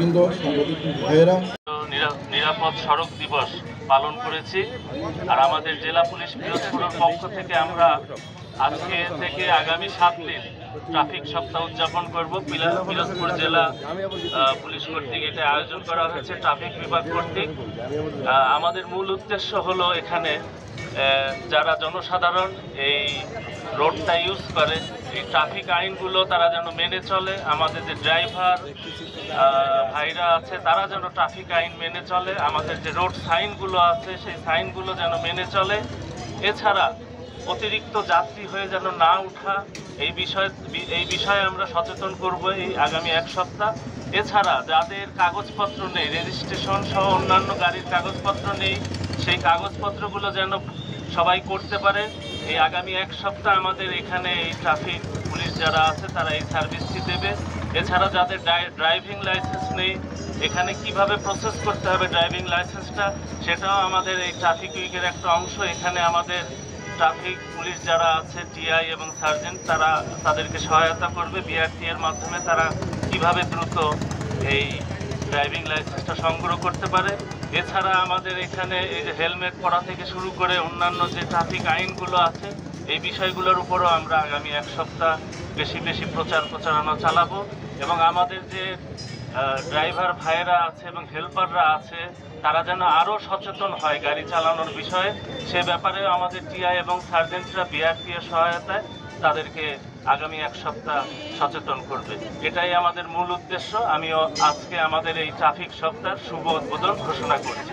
নেতৃবৃন্দ, সাংবাদিক ভাইয়েরা, নিরাপদ সড়ক দিবস পালন করেছি। আর আমাদের জেলা পুলিশ পিরোজপুরের পক্ষ থেকে আমরা আজকে থেকে আগামী 7 দিন ট্রাফিক সপ্তাহ উদযাপন করব। পিরোজপুর জেলা পুলিশ কর্তৃক এটা আয়োজন করা হয়েছে, ট্রাফিক বিভাগ কর্তৃক। আমাদের মূল উদ্দেশ্য হলো এখানে যারা জনসাধারণ এই রোডটা ইউজ করে, এই ট্রাফিক আইনগুলো তারা যেন মেনে চলে। আমাদের যে ড্রাইভার ভাইরা আছে তারা যেন ট্রাফিক আইন মেনে চলে। আমাদের যে রোড সাইনগুলো আছে সেই সাইনগুলো যেন মেনে চলে। এছাড়া অতিরিক্ত যাত্রী হয়ে যেন না ওঠা, এই বিষয়ে আমরা সচেতন করব এই আগামী 1 সপ্তাহ। এছাড়া যাদের কাগজপত্র নেই, রেজিস্ট্রেশন সহ অন্যান্য গাড়ির কাগজপত্র নেই, সেই কাগজপত্রগুলো যেন সবাই করতে পারে। এই আগামী 1 সপ্তাহ আমাদের এখানে এই ট্রাফিক পুলিশ যারা আছে তারা এই সার্ভিসটি দেবে। এছাড়া যাদের ড্রাইভিং লাইসেন্স নেই, এখানে কিভাবে প্রসেস করতে হবে ড্রাইভিং লাইসেন্সটা, সেটাও আমাদের এই ট্রাফিক উইকের একটা অংশ। এখানে আমাদের ট্রাফিক পুলিশ যারা আছে, টিআই এবং সার্জেন্ট, তারা তাদেরকে সহায়তা করবে বিআরটি এর মাধ্যমে তারা কিভাবে দ্রুত এই ড্রাইভিং লাইসেন্সটা সংগ্রহ করতে পারে। এছাড়া আমাদের এখানে এই যে হেলমেট পরা থেকে শুরু করে অন্যান্য যে ট্রাফিক আইনগুলো আছে, এই বিষয়গুলোর উপরও আমরা আগামী 1 সপ্তাহ বেশি প্রচারণা চালাবো। এবং আমাদের যে ড্রাইভার ভাইয়েরা আছে এবং হেল্পাররা আছে তারা যেন আরও সচেতন হয় গাড়ি চালানোর বিষয়ে, সে ব্যাপারেও আমাদের টিআই এবং সার্জেন্টরা বিআরটি এর সহায়তায় তাদেরকে আগামী 1 সপ্তাহ সচেতন করবে। এটাই আমাদের মূল উদ্দেশ্য। আমিও আজকে আমাদের এই ট্রাফিক সপ্তাহের শুভ উদ্বোধন ঘোষণা করছি।